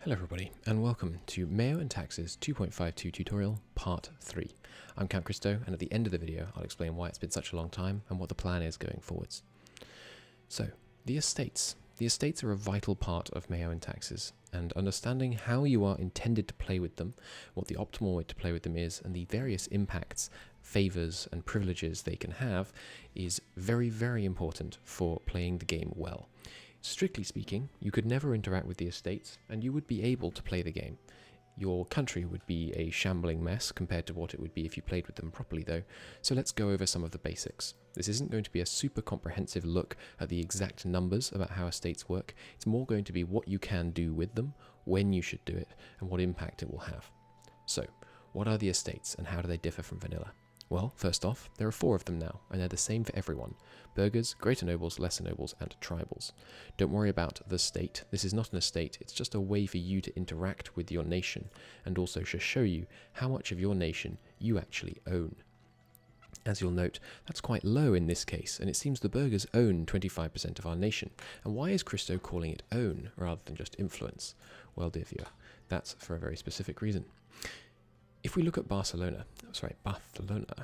Hello everybody, and welcome to MEIOU and Taxes 2.52 tutorial part 3. I'm Camp Christo, and at the end of the video I'll explain why it's been such a long time and what the plan is going forwards. So, the estates. The estates are a vital part of MEIOU and Taxes, and understanding how you are intended to play with them, what the optimal way to play with them is, and the various impacts, favors, and privileges they can have is very, very important for playing the game well. Strictly speaking, you could never interact with the estates, and you would be able to play the game. Your country would be a shambling mess compared to what it would be if you played with them properly though, so let's go over some of the basics. This isn't going to be a super comprehensive look at the exact numbers about how estates work, it's more going to be what you can do with them, when you should do it, and what impact it will have. So, what are the estates and how do they differ from vanilla? Well, first off, there are 4 of them now, and they're the same for everyone. Burghers, greater nobles, lesser nobles, and tribals. Don't worry about the state. This is not an estate, it's just a way for you to interact with your nation, and also to show you how much of your nation you actually own. As you'll note, that's quite low in this case, and it seems the burghers own 25% of our nation. And why is Christo calling it own, rather than just influence? Well, dear viewer, that's for a very specific reason. If we look at Barcelona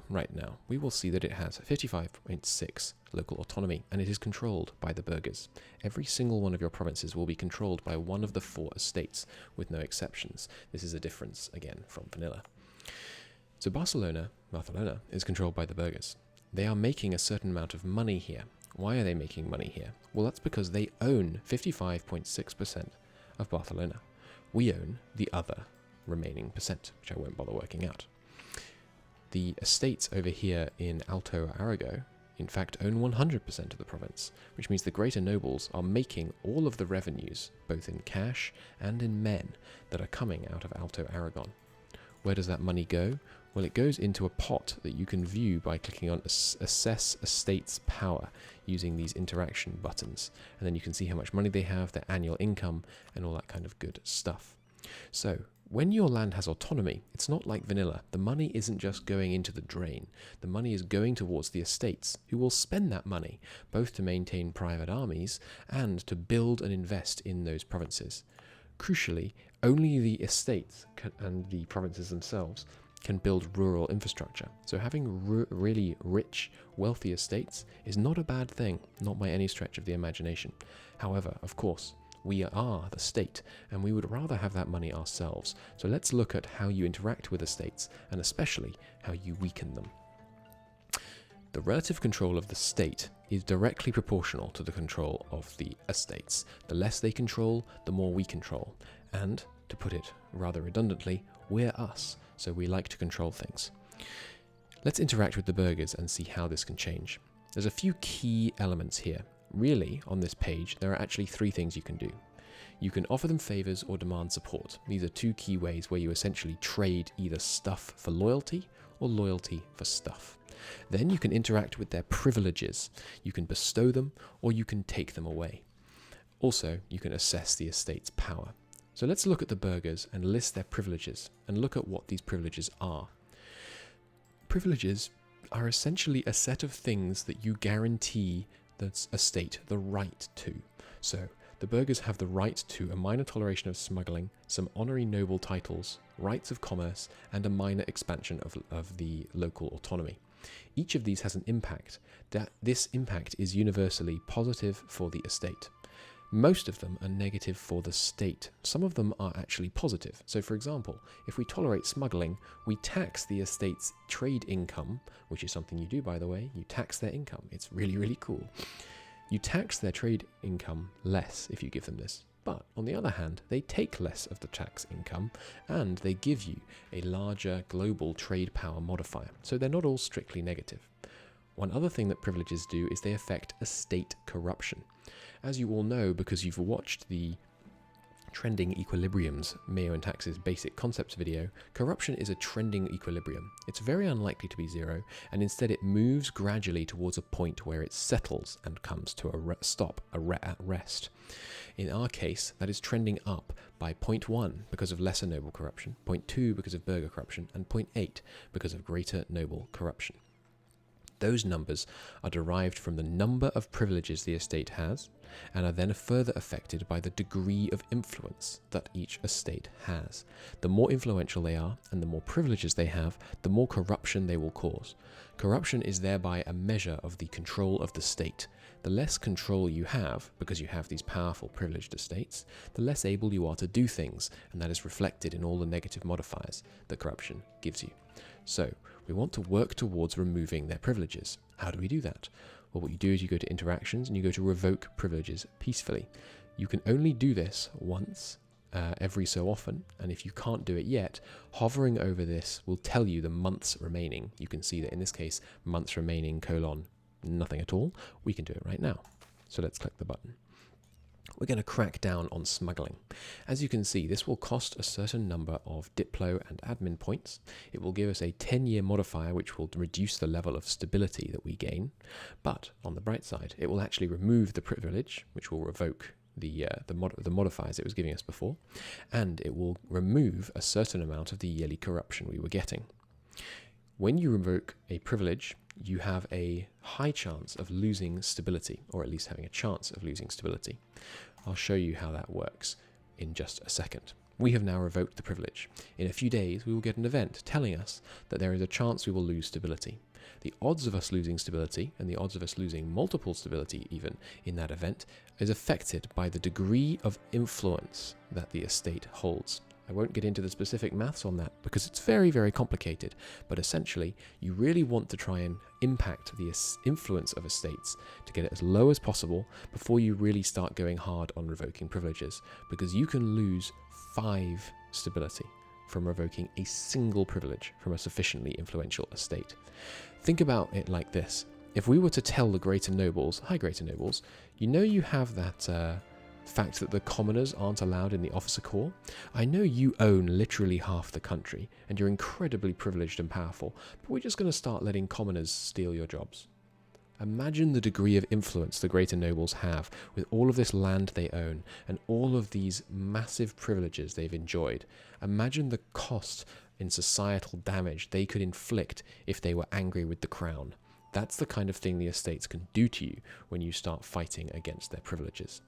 right now, we will see that it has 55.6 local autonomy, and it is controlled by the burghers. Every single one of your provinces will be controlled by one of the 4 estates, with no exceptions. This is a difference, again, from vanilla. So Barcelona is controlled by the burghers. They are making a certain amount of money here. Why are they making money here? Well, that's because they own 55.6% of Barcelona. We own the other remaining percent, which I won't bother working out. The estates over here in Alto Arago, in fact, own 100% of the province, which means the greater nobles are making all of the revenues, both in cash and in men, that are coming out of Alto Aragon. Where does that money go? Well, it goes into a pot that you can view by clicking on Assess Estates Power using these interaction buttons, and then you can see how much money they have, their annual income, and all that kind of good stuff. So, when your land has autonomy, it's not like vanilla. The money isn't just going into the drain. The money is going towards the estates, who will spend that money, both to maintain private armies and to build and invest in those provinces. Crucially, only the estates and the provinces themselves can build rural infrastructure. So having really rich, wealthy estates is not a bad thing, not by any stretch of the imagination. However, of course, we are the state, and we would rather have that money ourselves. So let's look at how you interact with estates, and especially how you weaken them. The relative control of the state is directly proportional to the control of the estates. The less they control, the more we control. And, to put it rather redundantly, we're us, so we like to control things. Let's interact with the burghers and see how this can change. There's a few key elements here. Really, on this page, there are actually 3 things you can do. You can offer them favors or demand support. These are 2 key ways where you essentially trade either stuff for loyalty or loyalty for stuff. Then you can interact with their privileges. You can bestow them or you can take them away. Also, you can assess the estate's power. So let's look at the burghers and list their privileges and look at what these privileges are. Privileges are essentially a set of things that you guarantee the estate the right to. So, the burghers have the right to a minor toleration of smuggling, some honorary noble titles, rights of commerce, and a minor expansion of the local autonomy. Each of these has an impact. This impact is universally positive for the estate. Most of them are negative for the state. Some of them are actually positive. So for example, if we tolerate smuggling, we tax the estate's trade income, which is something you do by the way, you tax their income. It's really, really cool. You tax their trade income less if you give them this. But on the other hand, they take less of the tax income and they give you a larger global trade power modifier. So they're not all strictly negative. One other thing that privileges do is they affect estate corruption. As you all know, because you've watched the Trending Equilibriums MEIOU and Taxes basic concepts video, corruption is a trending equilibrium. It's very unlikely to be 0, and instead it moves gradually towards a point where it settles and comes to at rest. In our case, that is trending up by 0.1 because of lesser noble corruption, 0.2 because of burgher corruption, and 0.8 because of greater noble corruption. Those numbers are derived from the number of privileges the estate has, and are then further affected by the degree of influence that each estate has. The more influential they are, and the more privileges they have, the more corruption they will cause. Corruption is thereby a measure of the control of the state. The less control you have, because you have these powerful privileged estates, the less able you are to do things, and that is reflected in all the negative modifiers that corruption gives you. So, we want to work towards removing their privileges. How do we do that? Well, what you do is you go to interactions and you go to revoke privileges peacefully. You can only do this once every so often, and if you can't do it yet, hovering over this will tell you the months remaining. You can see that in this case, months remaining : nothing at all. We can do it right now. So let's click the button. We're going to crack down on smuggling. As you can see, this will cost a certain number of Diplo and admin points. It will give us a 10-year modifier, which will reduce the level of stability that we gain. But on the bright side, it will actually remove the privilege, which will revoke the modifiers it was giving us before, and it will remove a certain amount of the yearly corruption we were getting. When you revoke a privilege, you have a high chance of losing stability, or at least having a chance of losing stability. I'll show you how that works in just a second. We have now revoked the privilege. In a few days, we will get an event telling us that there is a chance we will lose stability. The odds of us losing stability, and the odds of us losing multiple stability even in that event, is affected by the degree of influence that the estate holds. I won't get into the specific maths on that because it's very, very complicated, but essentially you really want to try and impact the influence of estates to get it as low as possible before you really start going hard on revoking privileges, because you can lose 5 stability from revoking a single privilege from a sufficiently influential estate. Think about it like this. If we were to tell the greater nobles, hi greater nobles, you know you have that fact that the commoners aren't allowed in the officer corps. I know you own literally half the country and you're incredibly privileged and powerful, but we're just going to start letting commoners steal your jobs. Imagine the degree of influence the greater nobles have with all of this land they own and all of these massive privileges they've enjoyed. Imagine the cost in societal damage they could inflict if they were angry with the crown. That's the kind of thing the estates can do to you when you start fighting against their privileges.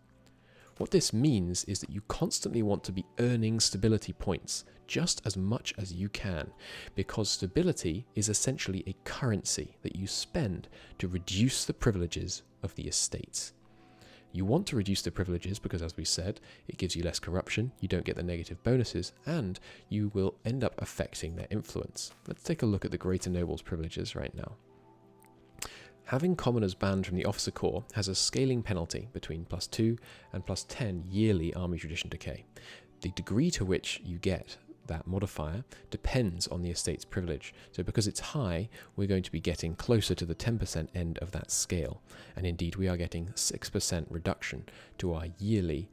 What this means is that you constantly want to be earning stability points just as much as you can, because stability is essentially a currency that you spend to reduce the privileges of the estates. You want to reduce the privileges because, as we said, it gives you less corruption, you don't get the negative bonuses, and you will end up affecting their influence. Let's take a look at the greater nobles' privileges right now. Having commoners banned from the officer corps has a scaling penalty between +2 and +10 yearly army tradition decay. The degree to which you get that modifier depends on the estate's privilege. So because it's high, we're going to be getting closer to the 10% end of that scale. And indeed, we are getting 6% reduction to our yearly,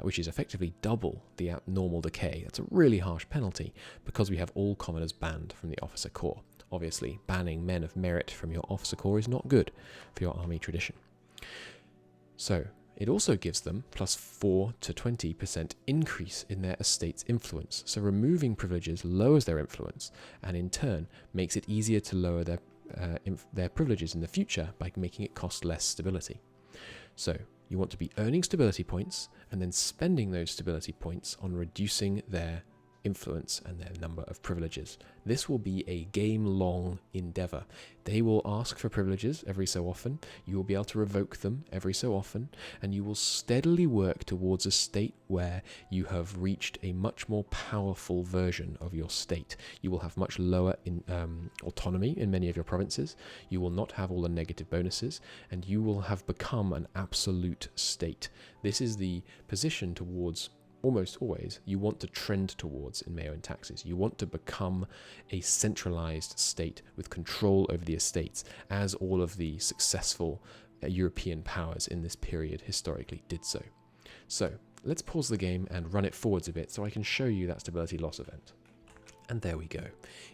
which is effectively double the normal decay. That's a really harsh penalty because we have all commoners banned from the officer corps. Obviously, banning men of merit from your officer corps is not good for your army tradition. So, it also gives them +4 to 20% increase in their estate's influence. So removing privileges lowers their influence, and in turn makes it easier to lower their privileges in the future by making it cost less stability. So, you want to be earning stability points and then spending those stability points on reducing their influence and their number of privileges. This will be a game-long endeavor. They will ask for privileges every so often, you will be able to revoke them every so often, and you will steadily work towards a state where you have reached a much more powerful version of your state. You will have much lower autonomy in many of your provinces, you will not have all the negative bonuses, and you will have become an absolute state. This is the position towards almost always you want to trend towards in MEIOU and taxes. You want to become a centralized state with control over the estates, as all of the successful European powers in this period historically did so. So let's pause the game and run it forwards a bit so I can show you that stability loss event. And there we go.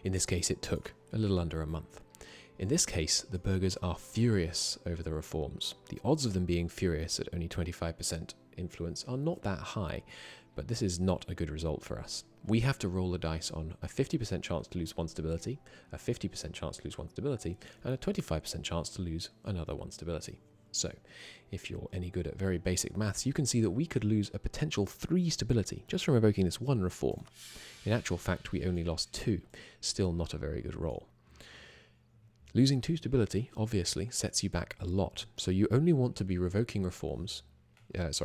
In this case it took a little under a month. In this case, the burghers are furious over the reforms. The odds of them being furious at only 25% influence are not that high, but this is not a good result for us. We have to roll the dice on a 50% chance to lose 1 stability, a 50% chance to lose 1 stability, and a 25% chance to lose another 1 stability. So, if you're any good at very basic maths, you can see that we could lose a potential 3 stability just from evoking this 1 reform. In actual fact, we only lost 2, still not a very good roll. Losing 2 stability obviously sets you back a lot, so you only want to be revoking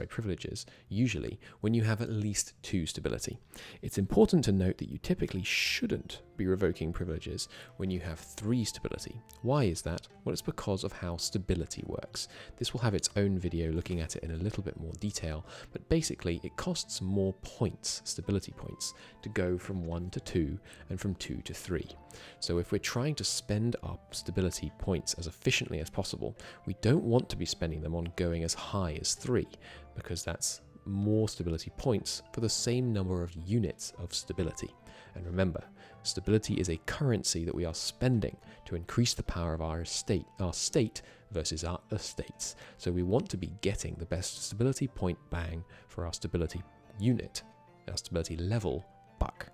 privileges, usually when you have at least 2 stability. It's important to note that you typically shouldn't be revoking privileges when you have 3 stability. Why is that? Well, it's because of how stability works. This will have its own video looking at it in a little bit more detail, but basically it costs more points, stability points, to go from 1 to 2 and from 2 to 3. So if we're trying to spend our stability points as efficiently as possible, we don't want to be spending them on going as high as 3, because that's more stability points for the same number of units of stability. And remember, stability is a currency that we are spending to increase the power of our state versus our estates. So we want to be getting the best stability point bang for our stability unit, our stability level buck.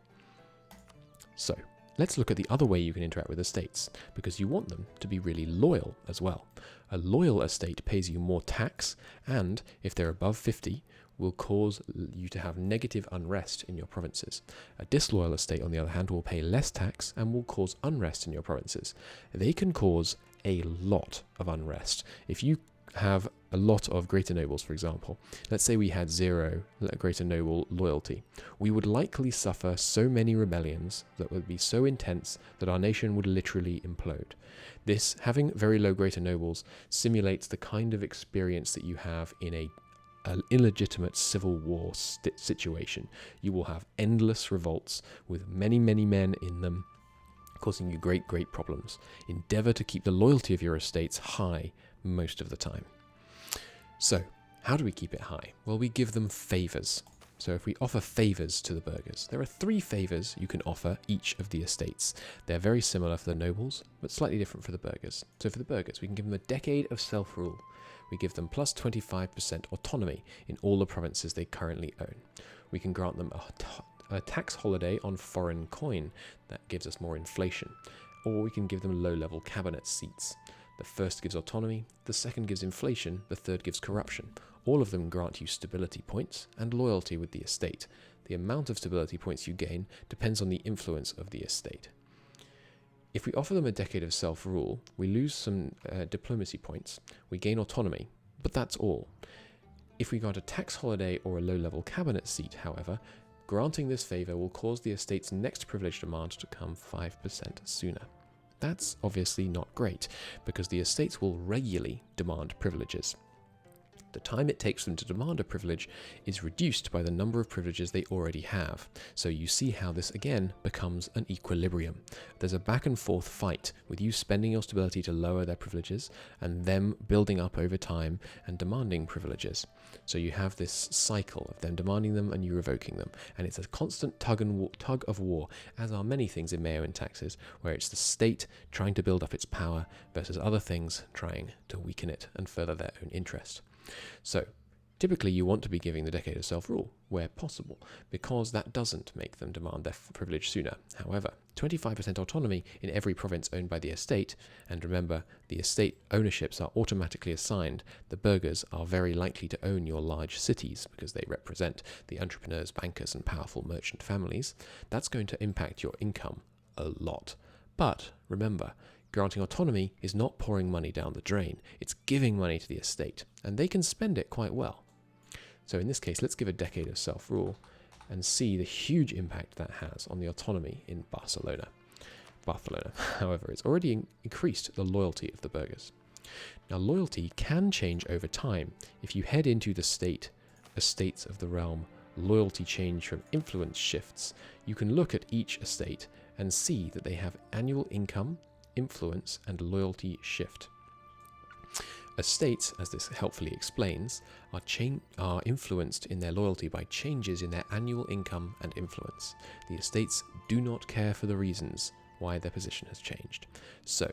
So let's look at the other way you can interact with estates, because you want them to be really loyal as well. A loyal estate pays you more tax, and if they're above 50, will cause you to have negative unrest in your provinces. A disloyal estate, on the other hand, will pay less tax and will cause unrest in your provinces. They can cause a lot of unrest. If you have a lot of greater nobles, for example, let's say we had 0 greater noble loyalty, we would likely suffer so many rebellions that would be so intense that our nation would literally implode. This, having very low greater nobles, simulates the kind of experience that you have in an illegitimate civil war situation. You will have endless revolts with many, many men in them, causing you great, great problems. Endeavour to keep the loyalty of your estates high most of the time. So, how do we keep it high? Well, we give them favours. So if we offer favours to the burghers, there are 3 favours you can offer each of the estates. They're very similar for the nobles, but slightly different for the burghers. So for the burghers, we can give them a decade of self-rule. We give them plus 25% autonomy in all the provinces they currently own. We can grant them a tax holiday on foreign coin that gives us more inflation, or we can give them low-level cabinet seats. The first gives autonomy, the second gives inflation, the third gives corruption. All of them grant you stability points and loyalty with the estate. The amount of stability points you gain depends on the influence of the estate. If we offer them a decade of self-rule, we lose some diplomacy points, we gain autonomy, but that's all. If we grant a tax holiday or a low-level cabinet seat, however, granting this favour will cause the estate's next privilege demand to come 5% sooner. That's obviously not great, because the estates will regularly demand privileges. The time it takes them to demand a privilege is reduced by the number of privileges they already have. So you see how this again becomes an equilibrium. There's a back and forth fight with you spending your stability to lower their privileges and them building up over time and demanding privileges. So you have this cycle of them demanding them and you revoking them. And it's a constant tug of war, as are many things in MEIOU and taxes, where it's the state trying to build up its power versus other things trying to weaken it and further their own interest. So, typically you want to be giving the decade of self-rule, where possible, because that doesn't make them demand their privilege sooner. However, 25% autonomy in every province owned by the estate, and remember, the estate ownerships are automatically assigned. The burghers are very likely to own your large cities, because they represent the entrepreneurs, bankers, and powerful merchant families. That's going to impact your income a lot. But, remember, granting autonomy is not pouring money down the drain, it's giving money to the estate, and they can spend it quite well. So in this case, let's give a decade of self-rule and see the huge impact that has on the autonomy in Barcelona. However, it's already increased the loyalty of the burghers. Now, loyalty can change over time. If you head into the estates of the realm, loyalty change from influence shifts, you can look at each estate and see that they have annual income, influence, and loyalty shift. Estates, as this helpfully explains, are influenced in their loyalty by changes in their annual income and influence. The estates do not care for the reasons why their position has changed. So,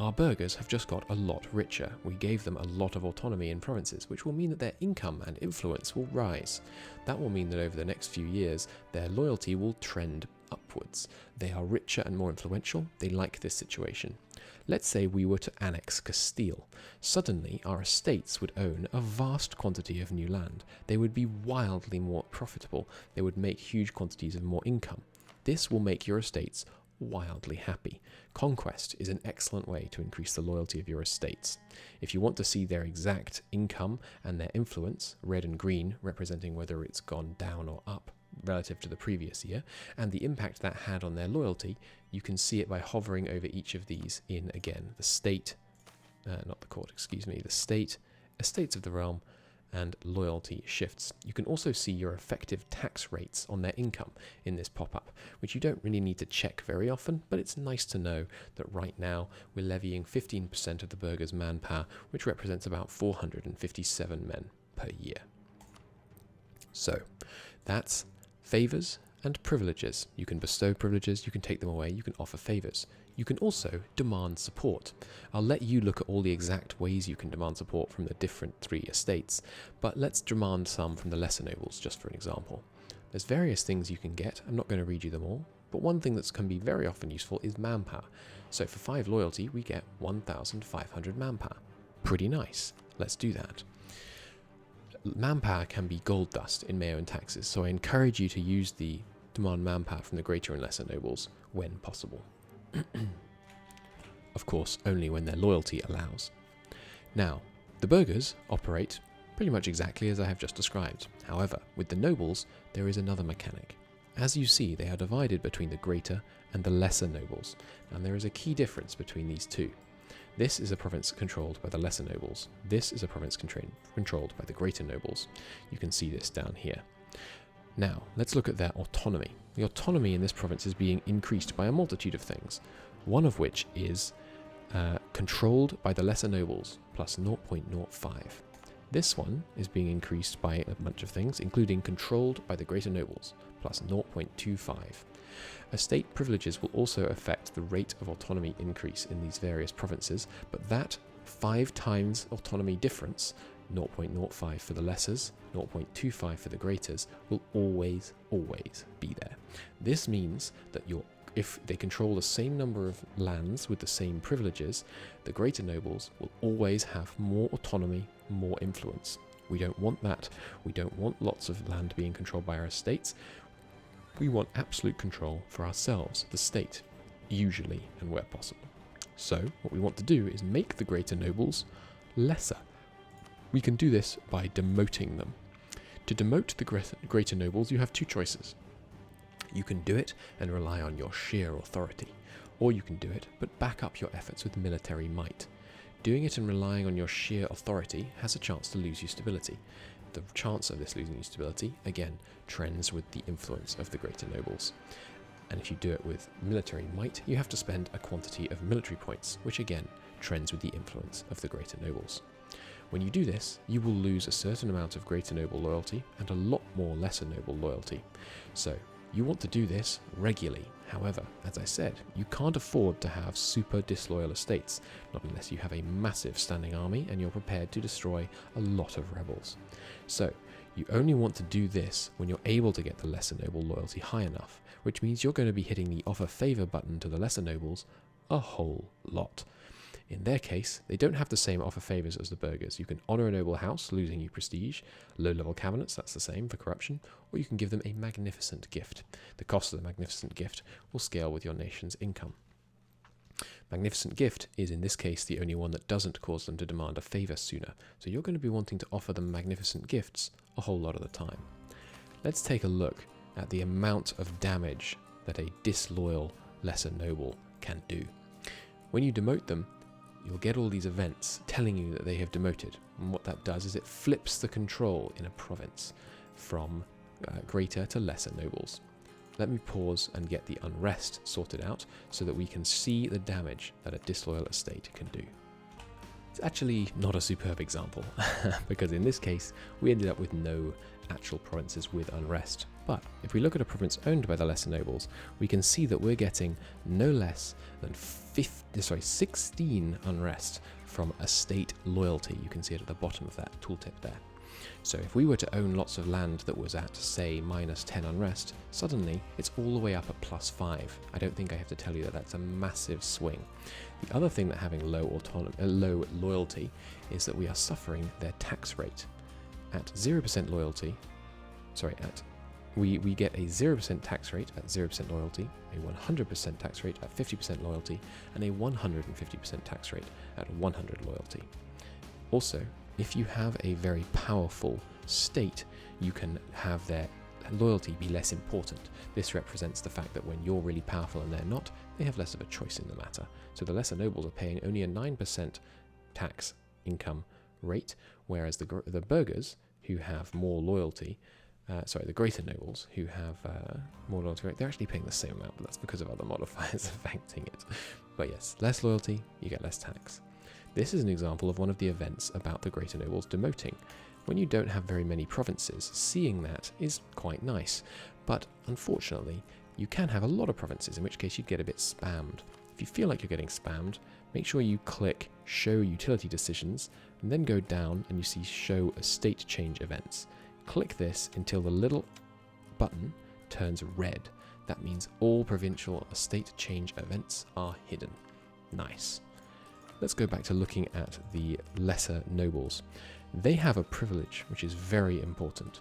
Our burghers have just got a lot richer. We gave them a lot of autonomy in provinces, which will mean that their income and influence will rise. That will mean that over the next few years, their loyalty will trend upwards. They are richer and more influential. They like this situation. Let's say we were to annex Castile. Suddenly, our estates would own a vast quantity of new land. They would be wildly more profitable. They would make huge quantities of more income. This will make your estates wildly happy. Conquest is an excellent way to increase the loyalty of your estates. If you want to see their exact income and their influence, red and green representing whether it's gone down or up relative to the previous year, and the impact that had on their loyalty, you can see it by hovering over each of these in, again, the state, not the court, excuse me, the state, estates of the realm, and loyalty shifts. You can also see your effective tax rates on their income in this pop-up, which you don't really need to check very often, but it's nice to know that right now we're levying 15% of the burghers' manpower, which represents about 457 men per year. So that's favours and privileges. You can bestow privileges, you can take them away, you can offer favours. You can also demand support. I'll let you look at all the exact ways you can demand support from the different 3 estates, but let's demand some from the lesser nobles, just for an example. There's various things you can get. I'm not going to read you them all, but one thing that can be very often useful is manpower. So for 5 loyalty, we get 1,500 manpower. Pretty nice. Let's do that. Manpower can be gold dust in MEIOU and taxes, so I encourage you to use the demand manpower from the greater and lesser nobles when possible. Of course, only when their loyalty allows. Now, the burghers operate pretty much exactly as I have just described. However, with the nobles, there is another mechanic. As you see, they are divided between the greater and the lesser nobles, and there is a key difference between these two. This is a province controlled by the lesser nobles. This is a province controlled by the greater nobles. You can see this down here. Now, let's look at their autonomy. The autonomy in this province is being increased by a multitude of things, one of which is controlled by the lesser nobles, plus 0.05. This one is being increased by a bunch of things, including controlled by the greater nobles, plus 0.25. Estate privileges will also affect the rate of autonomy increase in these various provinces, but that 5 times autonomy difference, 0.05 for the lessers, 0.25 for the greaters, will always be there. This means that if they control the same number of lands with the same privileges, the greater nobles will always have more autonomy, more influence. We don't want that. We don't want lots of land being controlled by our estates. We want absolute control for ourselves, the state, usually and where possible. So what we want to do is make the greater nobles lesser. We can do this by demoting them. To demote the greater nobles, you have 2 choices. You can do it and rely on your sheer authority, or you can do it but back up your efforts with military might. Doing it and relying on your sheer authority has a chance to lose you stability. The chance of this losing you stability, again, trends with the influence of the greater nobles. And if you do it with military might, you have to spend a quantity of military points, which again, trends with the influence of the greater nobles. When you do this, you will lose a certain amount of greater noble loyalty and a lot more lesser noble loyalty. So, you want to do this regularly. However, as I said, you can't afford to have super disloyal estates, not unless you have a massive standing army and you're prepared to destroy a lot of rebels. So, you only want to do this when you're able to get the lesser noble loyalty high enough, which means you're going to be hitting the offer favor button to the lesser nobles a whole lot. In their case, they don't have the same offer favours as the burghers. You can honour a noble house, losing you prestige. Low-level cabinets, that's the same for corruption. Or you can give them a magnificent gift. The cost of the magnificent gift will scale with your nation's income. Magnificent gift is in this case the only one that doesn't cause them to demand a favour sooner. So you're going to be wanting to offer them magnificent gifts a whole lot of the time. Let's take a look at the amount of damage that a disloyal lesser noble can do. When you demote them, you'll get all these events telling you that they have demoted. And what that does is it flips the control in a province from greater to lesser nobles. Let me pause and get the unrest sorted out so that we can see the damage that a disloyal estate can do. It's actually not a superb example, because in this case, we ended up with no actual provinces with unrest. But if we look at a province owned by the lesser nobles, we can see that we're getting no less than 16 unrest from estate loyalty. You can see it at the bottom of that tooltip there. So if we were to own lots of land that was at, say, -10 unrest, suddenly it's all the way up at +5. I don't think I have to tell you that that's a massive swing. The other thing that having low loyalty is that we are suffering their tax rate. At 0% loyalty, we get a 0% tax rate at 0% loyalty, a 100% tax rate at 50% loyalty, and a 150% tax rate at 100 loyalty. Also, if you have a very powerful state, you can have their loyalty be less important. This represents the fact that when you're really powerful and they're not, they have less of a choice in the matter. So the lesser nobles are paying only a 9% tax income rate, whereas the burghers, who have more loyalty, the greater nobles, who have more loyalty rate, they're actually paying the same amount, but that's because of other modifiers affecting it. But yes, less loyalty, you get less tax. This is an example of one of the events about the greater nobles demoting. When you don't have very many provinces, seeing that is quite nice, but unfortunately, you can have a lot of provinces, in which case you'd get a bit spammed. If you feel like you're getting spammed, make sure you click Show Utility Decisions, and then go down and you see Show Estate Change Events. Click this until the little button turns red. That means all provincial estate change events are hidden. Nice. Let's go back to looking at the lesser nobles. They have a privilege which is very important,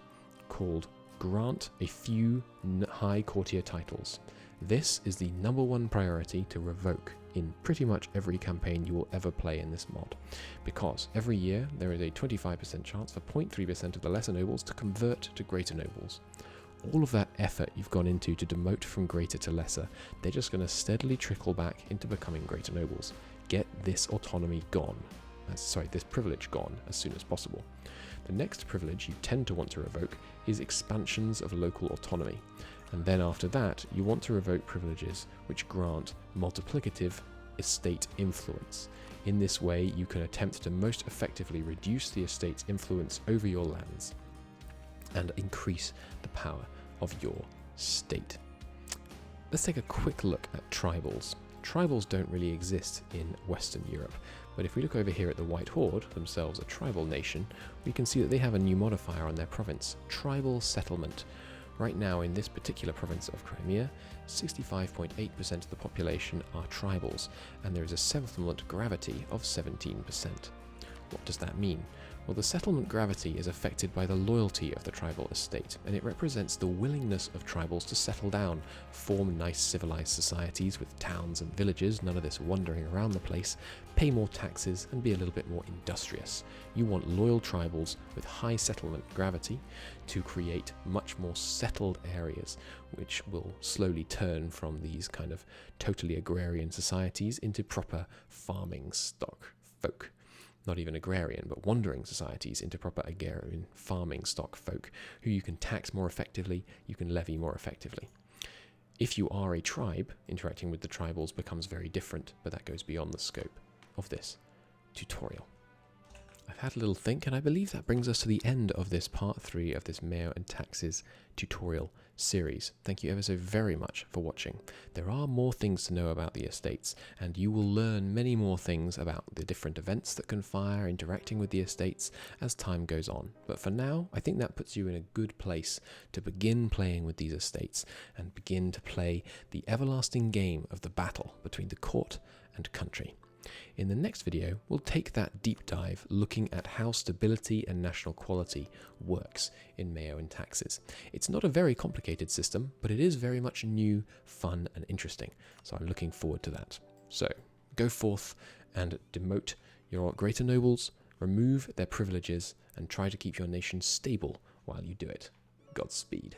called Grant a Few High Courtier Titles. This is the #1 priority to revoke in pretty much every campaign you will ever play in this mod, because every year there is a 25% chance for 0.3% of the lesser nobles to convert to greater nobles. All of that effort you've gone into to demote from greater to lesser, they're just going to steadily trickle back into becoming greater nobles. Get this autonomy gone. This privilege gone as soon as possible. The next privilege you tend to want to revoke is expansions of local autonomy. And then after that, you want to revoke privileges which grant multiplicative estate influence. In this way, you can attempt to most effectively reduce the estate's influence over your lands and increase the power of your state. Let's take a quick look at tribals. Tribals don't really exist in Western Europe, but if we look over here at the White Horde, themselves a tribal nation, we can see that they have a new modifier on their province, tribal settlement. Right now in this particular province of Crimea, 65.8% of the population are tribals, and there is a settlement gravity of 17%. What does that mean? Well, the settlement gravity is affected by the loyalty of the tribal estate, and it represents the willingness of tribals to settle down, form nice civilized societies with towns and villages, none of this wandering around the place, pay more taxes, and be a little bit more industrious. You want loyal tribals with high settlement gravity to create much more settled areas, which will slowly turn from these kind of totally agrarian societies into proper farming stock folk. Not even agrarian, but wandering societies into proper agrarian farming stock folk, who you can tax more effectively, you can levy more effectively. If you are a tribe, interacting with the tribals becomes very different, but that goes beyond the scope of this tutorial. I've had a little think, and I believe that brings us to the end of this part 3 of this MEIOU and taxes tutorial series. Thank you ever so very much for watching. There are more things to know about the estates, and you will learn many more things about the different events that can fire interacting with the estates as time goes on. But for now, I think that puts you in a good place to begin playing with these estates and begin to play the everlasting game of the battle between the court and country. In the next video, we'll take that deep dive looking at how stability and national quality works in MEIOU and taxes. It's not a very complicated system, but it is very much new, fun, and interesting, so I'm looking forward to that. So, go forth and demote your greater nobles, remove their privileges, and try to keep your nation stable while you do it. Godspeed.